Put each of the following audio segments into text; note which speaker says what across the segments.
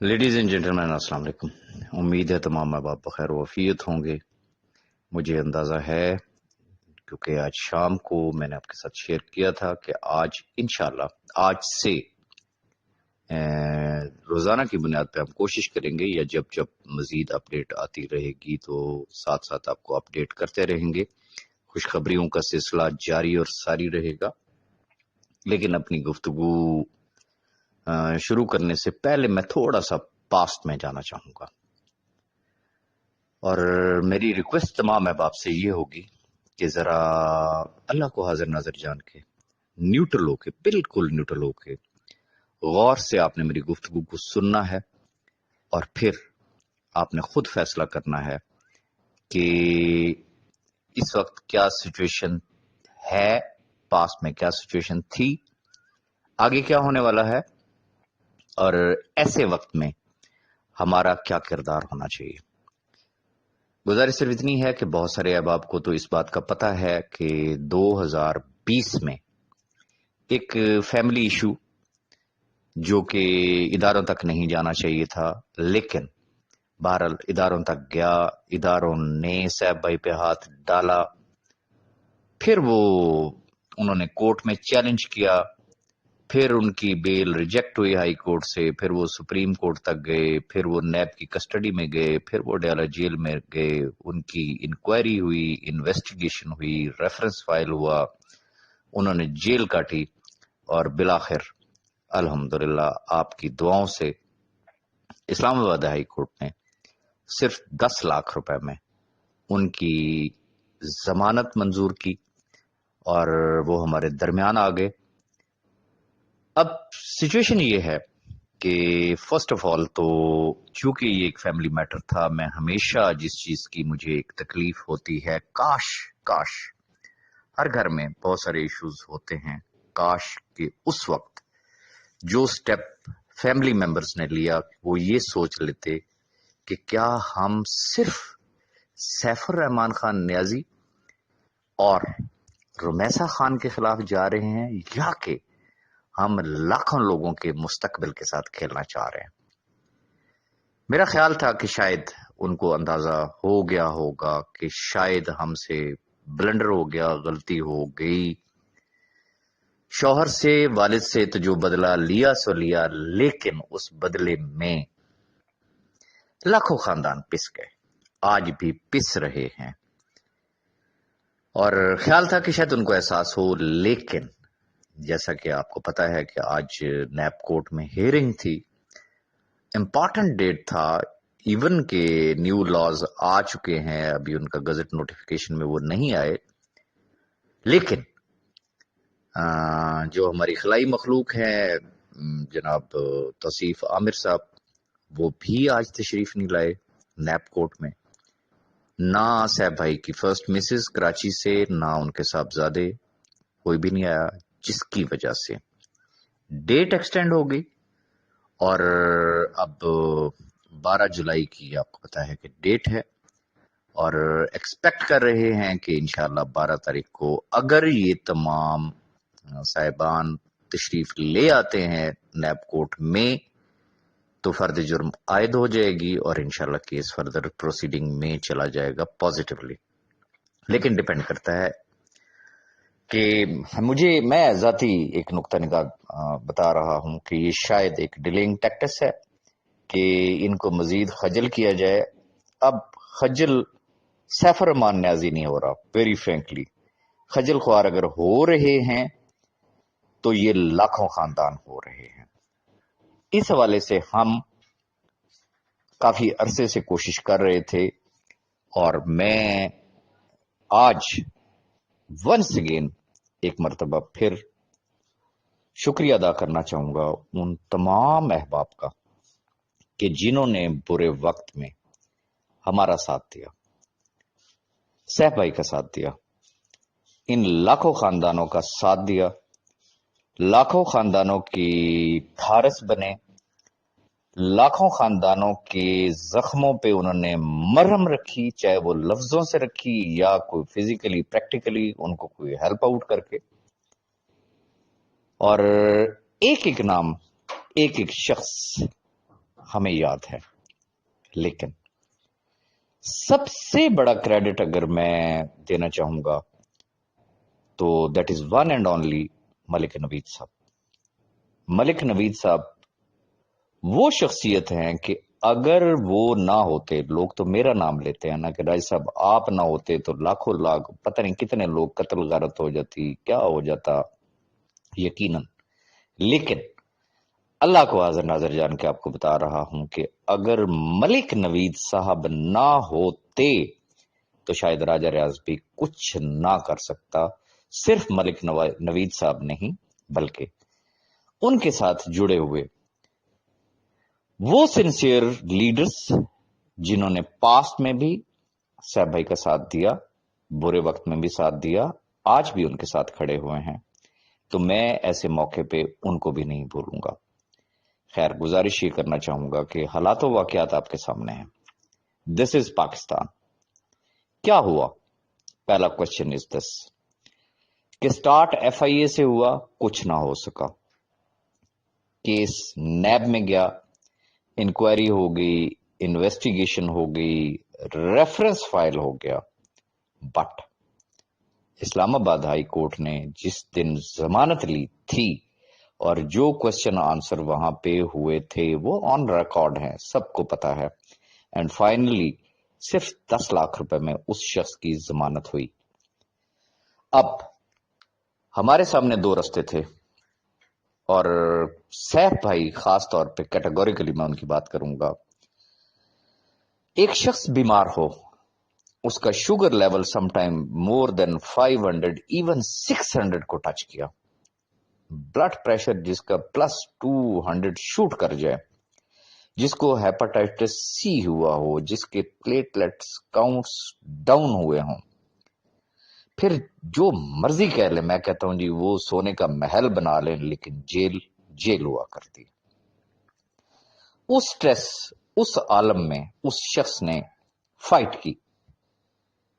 Speaker 1: Ladies and gentleman السلام علیکم۔ امید ہے تمام ماں باپ بخیر و عافیت ہوں گے۔ مجھے اندازہ ہے کیونکہ آج شام کو میں نے آپ کے ساتھ شیئر کیا تھا کہ آج انشاءاللہ آج سے روزانہ کی بنیاد پہ ہم کوشش کریں گے یا جب جب مزید اپڈیٹ آتی رہے گی تو ساتھ ساتھ آپ کو اپڈیٹ کرتے رہیں گے۔ خوشخبریوں کا سلسلہ جاری اور ساری رہے گا، لیکن اپنی گفتگو شروع کرنے سے پہلے میں تھوڑا سا پاسٹ میں جانا چاہوں گا، اور میری ریکویسٹ تمام احباب سے یہ ہوگی کہ ذرا اللہ کو حاضر ناظر جان کے نیوٹرل ہو کے، بالکل نیوٹرل ہو کے غور سے آپ نے میری گفتگو کو سننا ہے، اور پھر آپ نے خود فیصلہ کرنا ہے کہ اس وقت کیا سچویشن ہے، پاسٹ میں کیا سچویشن تھی، آگے کیا ہونے والا ہے، اور ایسے وقت میں ہمارا کیا کردار ہونا چاہیے۔ گزارش صرف اتنی ہے کہ بہت سارے احباب کو تو اس بات کا پتہ ہے کہ 2020 میں ایک فیملی ایشو جو کہ اداروں تک نہیں جانا چاہیے تھا، لیکن بہرحال اداروں تک گیا، اداروں نے صاحب بھائی پہ ہاتھ ڈالا، پھر انہوں نے کورٹ میں چیلنج کیا، پھر ان کی بیل ریجیکٹ ہوئی ہائی کورٹ سے، پھر وہ سپریم کورٹ تک گئے، پھر وہ نیب کی کسٹڈی میں گئے، پھر وہ ڈیالہ جیل میں گئے، ان کی انکوائری ہوئی، انویسٹیگیشن ہوئی، ریفرنس فائل ہوا، انہوں نے جیل کاٹی، اور بالآخر الحمدللہ آپ کی دعاؤں سے اسلام آباد ہائی کورٹ نے صرف 10 لاکھ روپے میں ان کی ضمانت منظور کی، اور وہ ہمارے درمیان آ گئے۔ اب سچویشن یہ ہے کہ فرسٹ آف آل تو چونکہ یہ ایک فیملی میٹر تھا، میں ہمیشہ جس چیز کی مجھے ایک تکلیف ہوتی ہے، کاش ہر گھر میں بہت سارے ایشوز ہوتے ہیں، کاش کہ اس وقت جو سٹیپ فیملی ممبرز نے لیا وہ یہ سوچ لیتے کہ کیا ہم صرف سیف الرحمان خان نیازی اور رمیسا خان کے خلاف جا رہے ہیں، یا کہ ہم لاکھوں لوگوں کے مستقبل کے ساتھ کھیلنا چاہ رہے ہیں۔ میرا خیال تھا کہ شاید ان کو اندازہ ہو گیا ہوگا کہ شاید ہم سے بلنڈر ہو گیا، غلطی ہو گئی، شوہر سے والد سے تو جو بدلہ لیا سو لیا، لیکن اس بدلے میں لاکھوں خاندان پس گئے، آج بھی پس رہے ہیں، اور خیال تھا کہ شاید ان کو احساس ہو، لیکن جیسا کہ آپ کو پتا ہے کہ آج نیب کورٹ میں ہیئرنگ تھی، امپورٹنٹ ڈیٹ تھا، ایون کہ نیو لاز آ چکے ہیں، ابھی ان کا گزٹ نوٹیفیکیشن میں وہ نہیں آئے، لیکن جو ہماری خلائی مخلوق ہے جناب توصیف عامر صاحب، وہ بھی آج تشریف نہیں لائے نیب کورٹ میں، نہ صاحب بھائی کی فرسٹ مسز کراچی سے، نہ ان کے صاحبزادے، کوئی بھی نہیں آیا، جس کی وجہ سے ڈیٹ ایکسٹینڈ ہو گئی، اور اب 12 جولائی کی آپ کو پتا ہے کہ ڈیٹ ہے، اور ایکسپیکٹ کر رہے ہیں کہ انشاءاللہ 12 تاریخ کو اگر یہ تمام صاحبان تشریف لے آتے ہیں نیب کورٹ میں تو فرد جرم عائد ہو جائے گی، اور انشاءاللہ کیس فردر پروسیڈنگ میں چلا جائے گا پازیٹیولی، لیکن ڈیپینڈ کرتا ہے کہ میں ذاتی ایک نقطہ نگاہ بتا رہا ہوں کہ یہ شاید ایک ڈیلنگ ٹیکٹس ہے کہ ان کو مزید خجل کیا جائے۔ اب خجل سیف الرحمان نیازی نہیں ہو رہا، ویری فرینکلی خجل خوار اگر ہو رہے ہیں تو یہ لاکھوں خاندان ہو رہے ہیں۔ اس حوالے سے ہم کافی عرصے سے کوشش کر رہے تھے، اور میں آج ونس اگین ایک مرتبہ پھر شکریہ ادا کرنا چاہوں گا ان تمام احباب کا کہ جنہوں نے برے وقت میں ہمارا ساتھ دیا، سیف بھائی کا ساتھ دیا، ان لاکھوں خاندانوں کا ساتھ دیا، لاکھوں خاندانوں کی دھارس بنے، لاکھوں خاندانوں کے زخموں پہ انہوں نے مرہم رکھی، چاہے وہ لفظوں سے رکھی یا کوئی فزیکلی پریکٹیکلی ان کو کوئی ہیلپ آؤٹ کر کے، اور ایک ایک نام، ایک ایک شخص ہمیں یاد ہے. لیکن سب سے بڑا کریڈٹ اگر میں دینا چاہوں گا تو that is one and only Malik Naveed صاحب. ملک نوید صاحب وہ شخصیت ہیں کہ اگر وہ نہ ہوتے، لوگ تو میرا نام لیتے ہیں نا کہ راج صاحب آپ نہ ہوتے تو لاکھوں لاکھ پتہ نہیں کتنے لوگ قتل غارت ہو جاتی، کیا ہو جاتا یقیناً. لیکن اللہ کو حاضر ناظر جان کے آپ کو بتا رہا ہوں کہ اگر ملک نوید صاحب نہ ہوتے تو شاید راجہ ریاض بھی کچھ نہ کر سکتا. صرف ملک نوید صاحب نہیں بلکہ ان کے ساتھ جڑے ہوئے وہ سنسیئر لیڈرز جنہوں نے پاسٹ میں بھی صاحب بھائی کا ساتھ دیا، برے وقت میں بھی ساتھ دیا، آج بھی ان کے ساتھ کھڑے ہوئے ہیں، تو میں ایسے موقع پہ ان کو بھی نہیں بھولوں گا. خیر گزارش یہ کرنا چاہوں گا کہ حالات و واقعات آپ کے سامنے ہیں. دس از پاکستان. کیا ہوا؟ پہلا کوشچن از دس کہ سٹارٹ ایف آئی اے سے ہوا، کچھ نہ ہو سکا. کیس نیب میں گیا، انکوائری ہو گئی، انویسٹیگیشن ہو گئی، ریفرنس فائل ہو گیا. بٹ اسلام آباد ہائی کورٹ نے جس دن ضمانت لی تھی اور جو کوشچن آنسر وہاں پہ ہوئے تھے وہ آن ریکارڈ ہیں، سب کو پتا ہے. اینڈ فائنلی صرف 10 لاکھ روپے میں اس شخص کی ضمانت ہوئی. اب ہمارے سامنے دو رستے تھے اور سیف بھائی خاص طور پہ کیٹیگوریکلی میں ان کی بات کروں گا. ایک شخص بیمار ہو، اس کا sugar level some time more than 500 even 600 کو ٹچ کیا، بلڈ پریشر جس کا +200 شوٹ کر جائے، جس کو ہیپاٹائٹس سی ہوا ہو، جس کے پلیٹلیٹس کاؤنٹس ڈاؤن ہوئے ہوں، پھر جو مرضی کہہ لیں، میں کہتا ہوں جی وہ سونے کا محل بنا لیں لیکن جیل ہوا کرتی. اس سٹریس، اس عالم میں اس شخص نے فائٹ کی.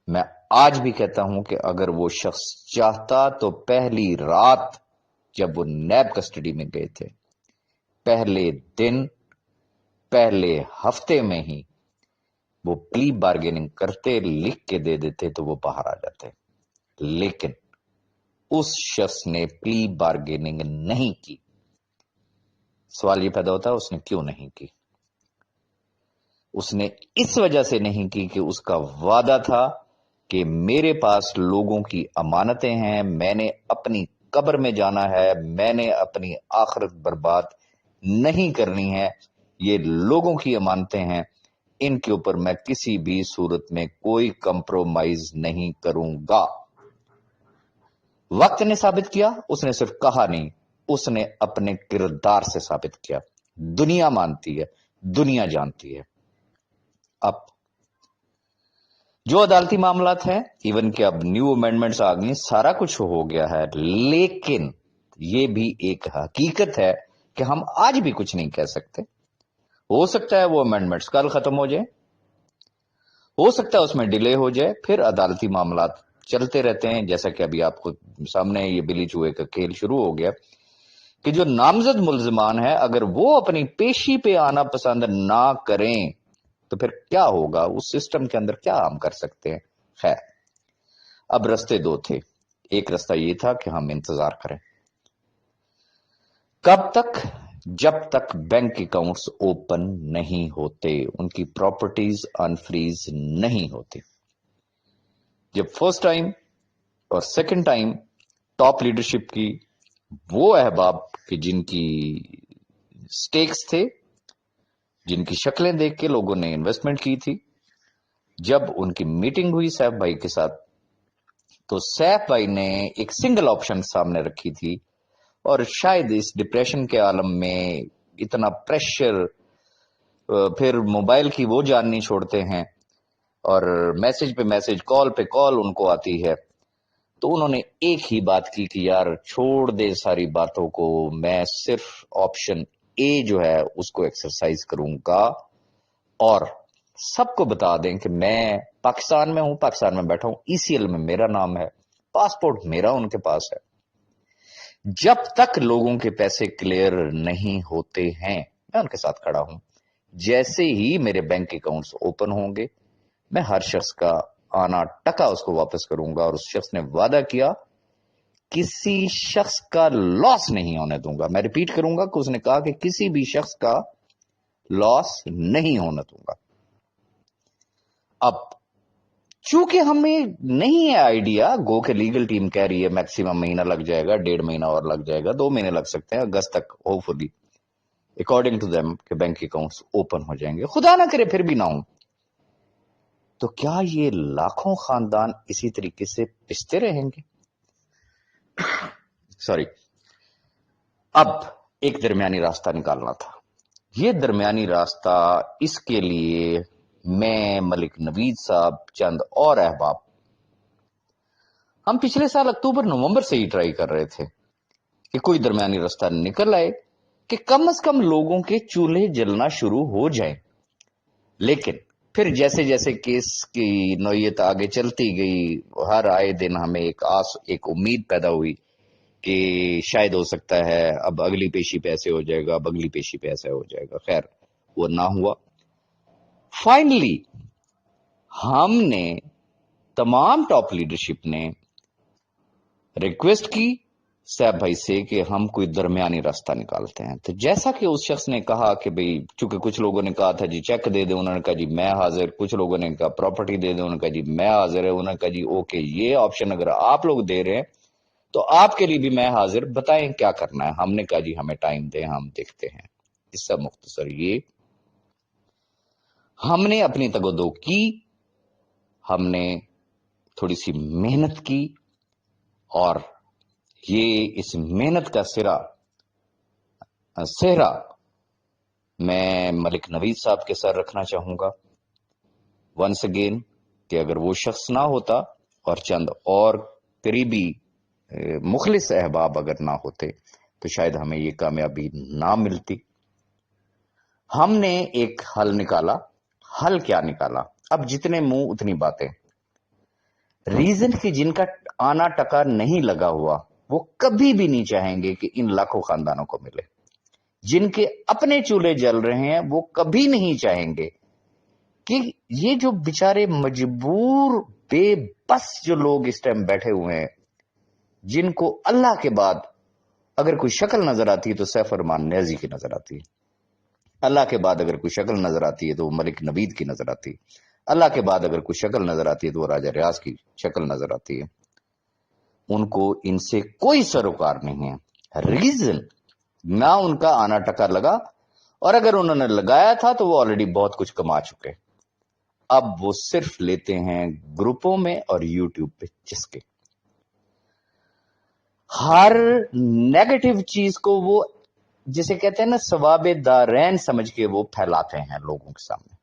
Speaker 1: میں آج بھی کہتا ہوں کہ اگر وہ شخص چاہتا تو پہلی رات جب وہ نیب کسٹڈی میں گئے تھے، پہلے دن، پہلے ہفتے میں ہی وہ پلی بارگیننگ کرتے، لکھ کے دے دیتے تو وہ باہر آ جاتے. لیکن اس شخص نے پلی بارگیننگ نہیں کی. سوال یہ پیدا ہوتا ہے اس نے کیوں نہیں کی؟ اس نے اس وجہ سے نہیں کی کہ اس کا وعدہ تھا کہ میرے پاس لوگوں کی امانتیں ہیں، میں نے اپنی قبر میں جانا ہے، میں نے اپنی آخرت برباد نہیں کرنی ہے، یہ لوگوں کی امانتیں ہیں، ان کے اوپر میں کسی بھی صورت میں کوئی کمپرومائز نہیں کروں گا. وقت نے ثابت کیا، اس نے صرف کہا نہیں، اس نے اپنے کردار سے ثابت کیا. دنیا مانتی ہے، دنیا جانتی ہے. اب جو عدالتی معاملات ہیں، ایون کہ اب نیو امینڈمنٹس آ گئی، سارا کچھ ہو گیا ہے، لیکن یہ بھی ایک حقیقت ہے کہ ہم آج بھی کچھ نہیں کہہ سکتے. ہو سکتا ہے وہ امینڈمنٹس کل ختم ہو جائے، ہو سکتا ہے اس میں ڈیلے ہو جائے، پھر عدالتی معاملات چلتے رہتے ہیں. جیسا کہ ابھی آپ کو سامنے یہ بلی چوہے کا کھیل شروع ہو گیا کہ جو نامزد ملزمان ہیں اگر وہ اپنی پیشی پہ آنا پسند نہ کریں تو پھر کیا ہوگا، اس سسٹم کے اندر کیا ہم کر سکتے ہیں. خیر اب رستے دو تھے. ایک رستہ یہ تھا کہ ہم انتظار کریں. کب تک؟ جب تک بینک اکاؤنٹس اوپن نہیں ہوتے، ان کی پراپرٹیز انفریز نہیں ہوتی. جب فرسٹ ٹائم اور سیکنڈ ٹائم ٹاپ لیڈرشپ کی وہ احباب کہ جن کی سٹیکس تھے، جن کی شکلیں دیکھ کے لوگوں نے انویسٹمنٹ کی تھی، جب ان کی میٹنگ ہوئی سیف بھائی کے ساتھ تو سیف بھائی نے ایک سنگل آپشن سامنے رکھی تھی. اور شاید اس ڈپریشن کے عالم میں اتنا پریشر، پھر موبائل کی وہ جان نہیں چھوڑتے ہیں اور میسج پہ میسج، کال پہ کال ان کو آتی ہے، تو انہوں نے ایک ہی بات کی کہ یار چھوڑ دے ساری باتوں کو، میں صرف آپشن اے جو ہے اس کو ایکسرسائز کروں گا. اور سب کو بتا دیں کہ میں پاکستان میں ہوں، پاکستان میں بیٹھا ہوں، ECL میں میرا نام ہے، پاسپورٹ میرا ان کے پاس ہے. جب تک لوگوں کے پیسے کلیئر نہیں ہوتے ہیں میں ان کے ساتھ کھڑا ہوں. جیسے ہی میرے بینک اکاؤنٹس اوپن ہوں گے میں ہر شخص کا آنا ٹکا اس کو واپس کروں گا، اور اس شخص نے وعدہ کیا کسی شخص کا لاس نہیں ہونے دوں گا. میں ریپیٹ کروں گا کہ اس نے کہا کہ کسی بھی شخص کا لاس نہیں ہونے دوں گا. اب چونکہ ہمیں نہیں ہے آئیڈیا، گو کہ لیگل ٹیم کہہ رہی ہے میکسیمم مہینہ لگ جائے گا، 1.5 مہینہ اور لگ جائے گا، 2 مہینے لگ سکتے ہیں، اگست تک hopefully according to them کہ بینک اکاؤنٹس اوپن ہو جائیں گے. خدا نہ کرے پھر بھی نہ ہوں تو کیا یہ لاکھوں خاندان اسی طریقے سے پستے رہیں گے؟ سوری. اب ایک درمیانی راستہ نکالنا تھا. یہ درمیانی راستہ، اس کے لیے میں، ملک نوید صاحب، چند اور احباب، ہم پچھلے سال اکتوبر نومبر سے ہی ٹرائی کر رہے تھے کہ کوئی درمیانی راستہ نکل آئے کہ کم از کم لوگوں کے چولہے جلنا شروع ہو جائیں. لیکن پھر جیسے جیسے کیس کی نوعیت آگے چلتی گئی، ہر آئے دن ہمیں ایک امید پیدا ہوئی کہ شاید ہو سکتا ہے اب اگلی پیشی پہ ایسے ہو جائے گا، اب اگلی پیشی پہ ایسے ہو جائے گا. خیر وہ نہ ہوا. فائنلی ہم نے تمام ٹاپ لیڈرشپ نے ریکویسٹ کی صاحب بھائی سے کہ ہم کوئی درمیانی راستہ نکالتے ہیں. تو جیسا کہ اس شخص نے کہا کہ بھئی چونکہ کچھ لوگوں نے کہا تھا جی چیک دے دیں، انہوں نے کہا جی میں حاضر، کچھ لوگوں نے کہا پراپرٹی دے دیں، انہوں نے کہا جی میں حاضر ہے، انہوں نے کہا جی اوکے یہ آپشن اگر آپ لوگ دے رہے ہیں تو آپ کے لیے بھی میں حاضر، بتائیں کیا کرنا ہے. ہم نے کہا جی ہمیں ٹائم دیں، ہم دیکھتے ہیں. اس سے مختصر یہ ہم نے اپنی تگودو کی، ہم نے تھوڑی سی محنت کی، اور یہ اس محنت کا سہرا میں ملک نوید صاحب کے ساتھ رکھنا چاہوں گا ونس اگین کہ اگر وہ شخص نہ ہوتا اور چند اور قریبی مخلص احباب اگر نہ ہوتے تو شاید ہمیں یہ کامیابی نہ ملتی. ہم نے ایک حل نکالا. حل کیا نکالا؟ اب جتنے منہ اتنی باتیں. ریزن کہ جن کا آنا ٹکا نہیں لگا ہوا وہ کبھی بھی نہیں چاہیں گے کہ ان لاکھوں خاندانوں کو ملے. جن کے اپنے چولہے جل رہے ہیں وہ کبھی نہیں چاہیں گے کہ یہ جو بیچارے مجبور بے بس جو لوگ اس ٹائم بیٹھے ہوئے ہیں، جن کو اللہ کے بعد اگر کوئی شکل نظر آتی ہے تو سیف الرحمان نیازی کی نظر آتی ہے، اللہ کے بعد اگر کوئی شکل نظر آتی ہے تو وہ ملک نوید کی نظر آتی ہے، اللہ کے بعد اگر کوئی شکل نظر آتی ہے تو وہ راجہ ریاض کی شکل نظر آتی ہے. ان کو ان سے کوئی سروکار نہیں ہے. ریزن نہ ان کا آنا ٹکا لگا، اور اگر انہوں نے لگایا تھا تو وہ آلریڈی بہت کچھ کما چکے. اب وہ صرف لیتے ہیں گروپوں میں اور یوٹیوب پہ چسکے. ہر نیگیٹو چیز کو وہ جسے کہتے ہیں نا ثواب دارین سمجھ کے وہ پھیلاتے ہیں لوگوں کے سامنے.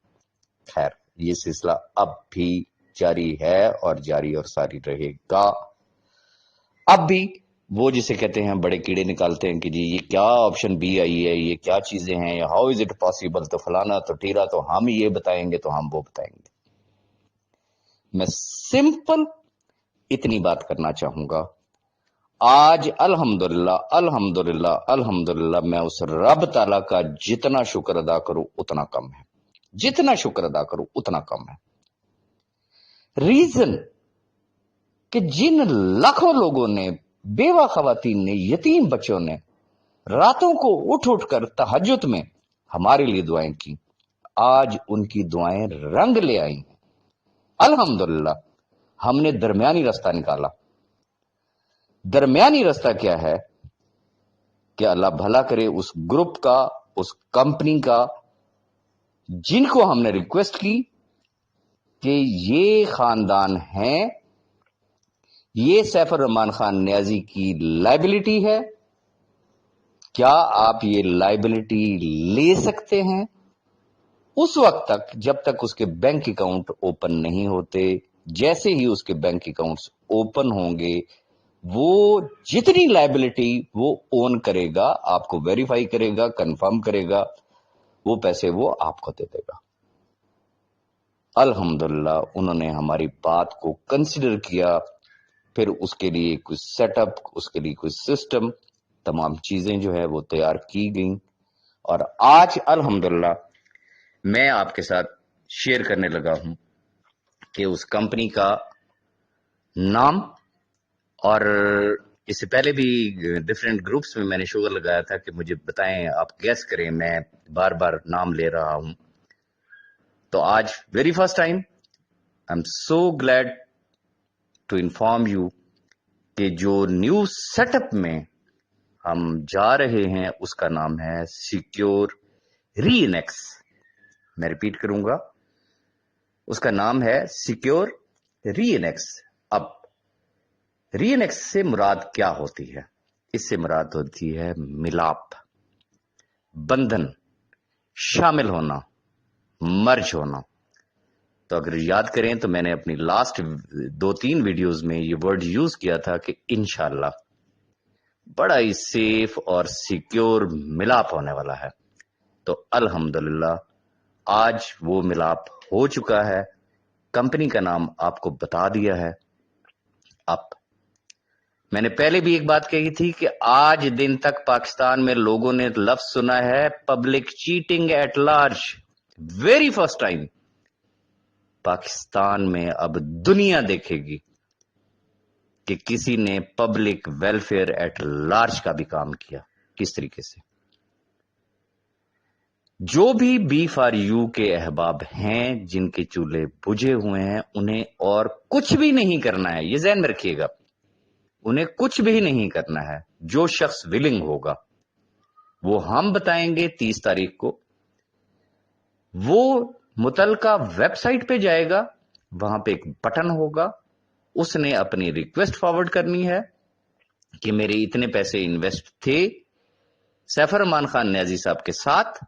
Speaker 1: خیر یہ سلسلہ اب بھی جاری ہے اور جاری اور ساری رہے گا. اب بھی وہ جسے کہتے ہیں بڑے کیڑے نکالتے ہیں کہ جی یہ کیا آپشن بی آئی ہے، یہ کیا چیزیں ہیں، ہاؤ از اٹ پاسبل، تو فلانا تو ٹیرا، تو ہم یہ بتائیں گے تو ہم وہ بتائیں گے. میں سمپل اتنی بات کرنا چاہوں گا. آج الحمدللہ میں اس رب تعالیٰ کا جتنا شکر ادا کروں اتنا کم ہے، جتنا شکر ادا کروں اتنا کم ہے. ریزن کہ جن لاکھوں لوگوں نے، بیوہ خواتین نے، یتیم بچوں نے راتوں کو اٹھ کر تہجد میں ہمارے لیے دعائیں کی، آج ان کی دعائیں رنگ لے آئی ہیں. الحمدللہ ہم نے درمیانی راستہ نکالا. درمیانی راستہ کیا ہے کہ اللہ بھلا کرے اس گروپ کا، اس کمپنی کا، جن کو ہم نے ریکویسٹ کی کہ یہ خاندان ہیں، یہ سیف الرحمان خان نیازی کی لائبلٹی ہے، کیا آپ یہ لائبلٹی لے سکتے ہیں؟ اس وقت تک جب تک اس کے بینک اکاؤنٹ اوپن نہیں ہوتے. جیسے ہی اس کے بینک اکاؤنٹس اوپن ہوں گے وہ جتنی لائبلٹی وہ اون کرے گا، آپ کو ویریفائی کرے گا، کنفرم کرے گا، وہ پیسے وہ آپ کو دے دے گا. الحمدللہ انہوں نے ہماری بات کو کنسیڈر کیا. پھر اس کے لیے کوئی سیٹ اپ، اس کے لیے کوئی سسٹم، تمام چیزیں جو ہے وہ تیار کی گئیں. اور آج الحمدللہ میں آپ کے ساتھ شیئر کرنے لگا ہوں کہ اس کمپنی کا نام، اور اس سے پہلے بھی ڈفرینٹ گروپس میں میں نے شوگر لگایا تھا کہ مجھے بتائیں، آپ گیس کریں، میں بار بار نام لے رہا ہوں. تو آج very first time I am so glad to inform you کہ جو نیو سیٹ اپ میں ہم جا رہے ہیں اس کا نام ہے سیکیور ری انیکس. میں ریپیٹ کروں گا، اس کا نام ہے سیکیور ری انیکس. اب ری انیکس سے مراد کیا ہوتی ہے؟ اس سے مراد ہوتی ہے ملاپ، بندھن، شامل ہونا، مرج ہونا. تو اگر یاد کریں تو میں نے اپنی لاسٹ 2-3 ویڈیوز میں یہ ورڈ یوز کیا تھا کہ انشاءاللہ بڑا ہی سیف اور سیکیور ملاپ ہونے والا ہے. تو الحمدللہ آج وہ ملاپ ہو چکا ہے. کمپنی کا نام آپ کو بتا دیا ہے. اب میں نے پہلے بھی ایک بات کہی تھی کہ آج دن تک پاکستان میں لوگوں نے لفظ سنا ہے public cheating at large. Very first time Pakistan میں اب دنیا دیکھے گی کہ کسی نے پبلک ویلفیئر ایٹ لارج کا بھی کام کیا. کس طریقے سے؟ جو بھی بی فار یو کے احباب ہیں جن کے چولہے بجھے ہوئے ہیں انہیں اور کچھ بھی نہیں کرنا ہے. یہ ذہن میں رکھیے گا، انہیں کچھ بھی نہیں کرنا ہے. جو شخص ولنگ ہوگا وہ ہم بتائیں گے 30 تاریخ کو، وہ متعلقہ ویب سائٹ پہ جائے گا، وہاں پہ ایک بٹن ہوگا، اس نے اپنی ریکویسٹ فارورڈ کرنی ہے کہ میرے اتنے پیسے انویسٹ تھے سیف الرحمان خان نیازی صاحب کے ساتھ،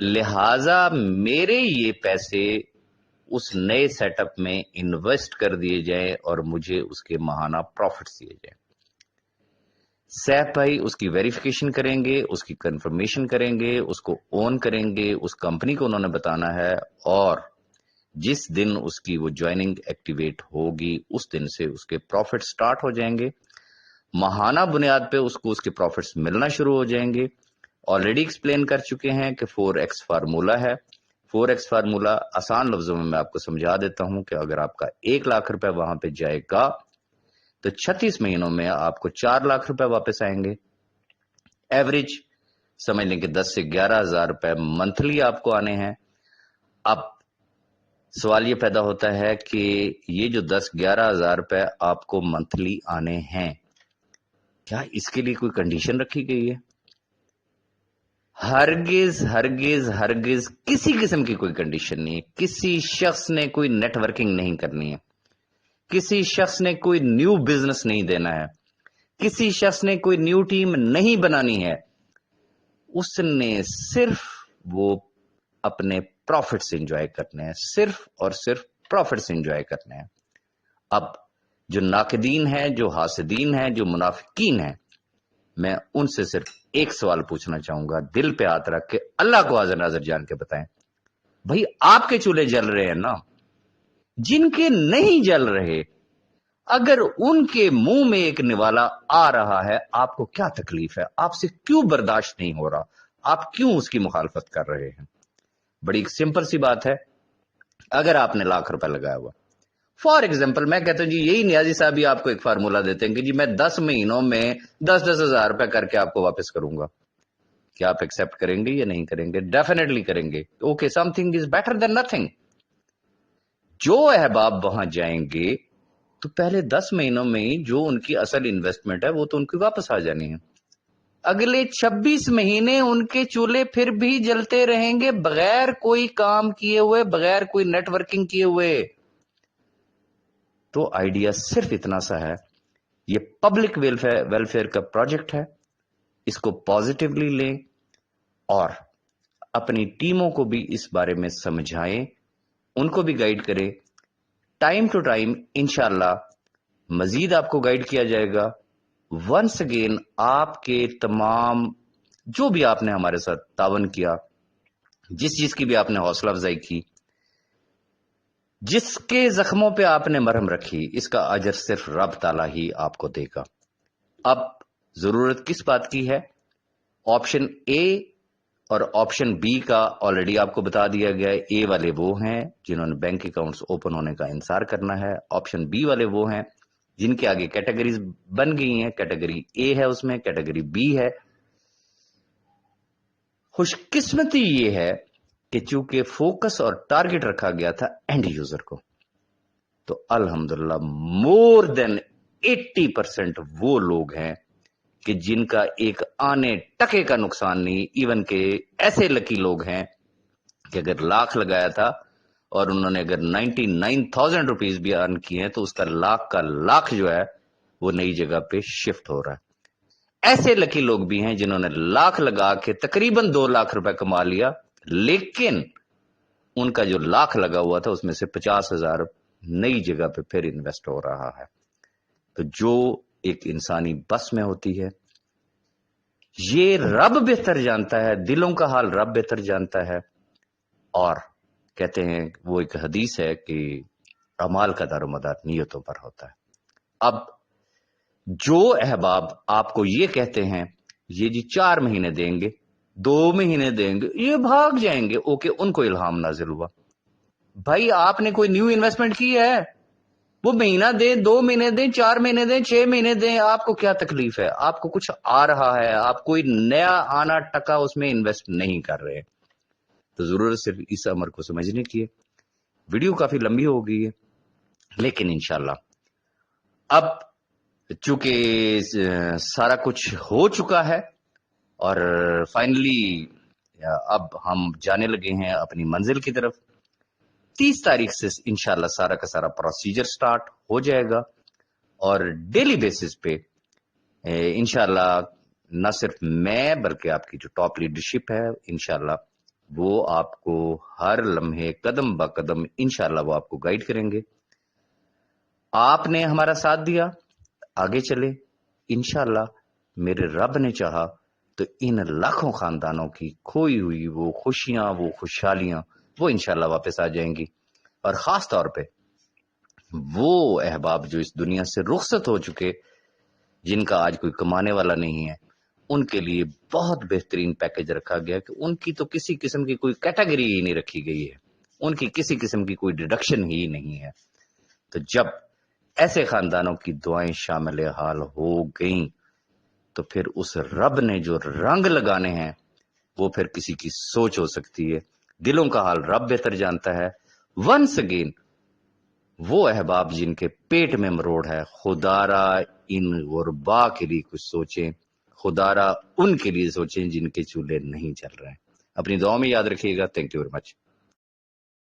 Speaker 1: لہذا میرے یہ پیسے اس نئے سیٹ اپ میں انویسٹ کر دیے جائیں اور مجھے اس کے ماہانہ پروفٹس دیے جائیں. سیف بھائی اس کی ویریفیکیشن کریں گے، اس کی کنفرمیشن کریں گے، اس کو اون کریں گے، اس کمپنی کو انہوں نے بتانا ہے، اور جس دن اس کی وہ جوائننگ ایکٹیویٹ ہوگی اس دن سے اس کے پروفٹ سٹارٹ ہو جائیں گے. ماہانہ بنیاد پہ اس کو اس کے پروفٹس ملنا شروع ہو جائیں گے. آلریڈی ایکسپلین کر چکے ہیں کہ 4x فارمولا ہے. 4x فارمولا آسان لفظوں میں آپ کو سمجھا دیتا ہوں کہ اگر آپ کا 1 لاکھ روپے وہاں پہ جائے گا تو 36 مہینوں میں آپ کو 4 لاکھ روپے واپس آئیں گے. ایوریج سمجھ لیں کہ 10 سے 11 ہزار روپے منتھلی آپ کو آنے ہیں. اب سوال یہ پیدا ہوتا ہے کہ یہ جو 10-11 ہزار روپے آپ کو منتھلی آنے ہیں، کیا اس کے لیے کوئی کنڈیشن رکھی گئی ہے؟ ہرگز ہرگز ہرگز کسی قسم کی کوئی کنڈیشن نہیں ہے. کسی شخص نے کوئی نیٹ ورکنگ نہیں کرنی ہے، کسی شخص نے کوئی نیو بزنس نہیں دینا ہے، کسی شخص نے کوئی نیو ٹیم نہیں بنانی ہے. اس نے صرف وہ اپنے پروفٹس انجوائے کرنے ہیں، صرف اور صرف پروفٹس انجوائے کرنے ہیں. اب جو ناقدین ہیں، جو حاسدین ہیں، جو منافقین ہیں، میں ان سے صرف ایک سوال پوچھنا چاہوں گا، دل پہ ہاتھ رکھ کے اللہ کو حاضر ناظر جان کے بتائیں، بھائی آپ کے چولہے جل رہے ہیں نا؟ جن کے نہیں جل رہے، اگر ان کے منہ میں ایک نوالا آ رہا ہے، آپ کو کیا تکلیف ہے؟ آپ سے کیوں برداشت نہیں ہو رہا؟ آپ کیوں اس کی مخالفت کر رہے ہیں؟ بڑی سمپل سی بات ہے. اگر آپ نے لاکھ روپے لگایا ہوا، فار ایگزامپل میں کہتا ہوں جی یہی نیازی صاحب ہی آپ کو ایک فارمولا دیتے ہیں کہ جی میں 10 مہینوں میں 10-10 ہزار روپے کر کے آپ کو واپس کروں گا. کیا آپ ایکسپٹ کریں گے یا نہیں کریں گے؟ ڈیفینیٹلی کریں گے. Okay, some thing is better than nothing. جو احباب وہاں جائیں گے تو پہلے 10 مہینوں میں ہی جو ان کی اصل انویسٹمنٹ ہے وہ تو ان کی واپس آ جانی ہے. اگلے 26 مہینے ان کے چولہے پھر بھی جلتے رہیں گے بغیر کوئی کام کیے ہوئے، بغیر کوئی نیٹ ورکنگ کیے ہوئے. تو آئیڈیا صرف اتنا سا ہے، یہ پبلک ویلفیئر کا پروجیکٹ ہے، اس کو پازیٹیولی لیں اور اپنی ٹیموں کو بھی اس بارے میں سمجھائیں، ان کو بھی گائیڈ کریں. ٹائم ٹو ٹائم انشاءاللہ مزید آپ کو گائیڈ کیا جائے گا. ونس اگین آپ کے تمام جو بھی آپ نے ہمارے ساتھ تعاون کیا، جس چیز کی بھی آپ نے حوصلہ افزائی کی، جس کے زخموں پہ آپ نے مرہم رکھی، اس کا اجر صرف رب تعالیٰ ہی آپ کو دے گا. اب ضرورت کس بات کی ہے؟ آپشن اے اور آپشن بی کا آلریڈی آپ کو بتا دیا گیا ہے. اے والے وہ ہیں جنہوں نے بینک اکاؤنٹس اوپن ہونے کا انتظار کرنا ہے. آپشن بی والے وہ ہیں جن کے آگے کیٹیگریز بن گئی ہیں. کیٹیگری اے ہے اس میں, کیٹیگری بی ہے. خوش قسمتی یہ ہے کہ چونکہ فوکس اور ٹارگٹ رکھا گیا تھا اینڈ یوزر کو, تو الحمدللہ مور دین 80% وہ لوگ ہیں کہ جن کا ایک آنے ٹکے کا نقصان نہیں. ایون کہ ایسے لکی لوگ ہیں کہ اگر لاکھ لگایا تھا اور انہوں نے اگر 99,000 روپیز بھی ارن کیے ہیں تو اس کا لاکھ جو ہے وہ نئی جگہ پہ شفٹ ہو رہا ہے. ایسے لکی لوگ بھی ہیں جنہوں نے لاکھ لگا کے تقریباً 2 لاکھ روپے کما لیا, لیکن ان کا جو لاکھ لگا ہوا تھا اس میں سے 50,000 نئی جگہ پہ پھر انویسٹ ہو رہا ہے. تو جو ایک انسانی بس میں ہوتی ہے, یہ رب بہتر جانتا ہے, دلوں کا حال رب بہتر جانتا ہے. اور کہتے ہیں وہ ایک حدیث ہے کہ اعمال کا دار و مدار نیتوں پر ہوتا ہے. اب جو احباب آپ کو یہ کہتے ہیں یہ جی 4 مہینے دیں گے, 2 مہینے دیں گے, یہ بھاگ جائیں گے, اوکے ان کو الہام نازل ہوا. بھائی آپ نے کوئی نیو انویسٹمنٹ کی ہے, وہ مہینہ دیں, 2 مہینے دیں, 4 مہینے دیں, 6 مہینے دیں, آپ کو کیا تکلیف ہے؟ آپ کو کچھ آ رہا ہے, آپ کوئی نیا آنا ٹکا اس میں انویسٹ نہیں کر رہے. تو ضرورت صرف اس امر کو سمجھنے کی ہے. ویڈیو کافی لمبی ہو گئی ہے, لیکن انشاءاللہ اب چونکہ سارا کچھ ہو چکا ہے اور فائنلی اب ہم جانے لگے ہیں اپنی منزل کی طرف. 30 تاریخ سے انشاءاللہ سارا کا سارا پروسیجر سٹارٹ ہو جائے گا اور ڈیلی بیسس پہ انشاءاللہ نہ صرف میں بلکہ آپ کی جو ٹاپ لیڈرشپ ہے انشاءاللہ وہ آپ کو ہر لمحے قدم با قدم انشاءاللہ وہ آپ کو گائیڈ کریں گے. آپ نے ہمارا ساتھ دیا, آگے چلے انشاءاللہ. میرے رب نے چاہا تو ان لاکھوں خاندانوں کی کھوئی ہوئی وہ خوشیاں, وہ خوشحالیاں وہ انشاءاللہ واپس آ جائیں گی. اور خاص طور پہ وہ احباب جو اس دنیا سے رخصت ہو چکے, جن کا آج کوئی کمانے والا نہیں ہے, ان کے لیے بہت بہترین پیکج رکھا گیا کہ ان کی تو کسی قسم کی کوئی کیٹیگری ہی نہیں رکھی گئی ہے, ان کی کسی قسم کی کوئی ڈیڈکشن ہی نہیں ہے. تو جب ایسے خاندانوں کی دعائیں شامل حال ہو گئیں تو پھر اس رب نے جو رنگ لگانے ہیں وہ پھر کسی کی سوچ ہو سکتی ہے. دلوں کا حال رب بہتر جانتا ہے. ونس اگین وہ احباب جن کے پیٹ میں مروڑ ہے, خدارا ان غربا کے لیے کچھ سوچیں, خدارا ان کے لیے سوچیں جن کے چولہے نہیں چل رہے ہیں. اپنی دعاؤں میں یاد رکھیے گا. Thank you very much.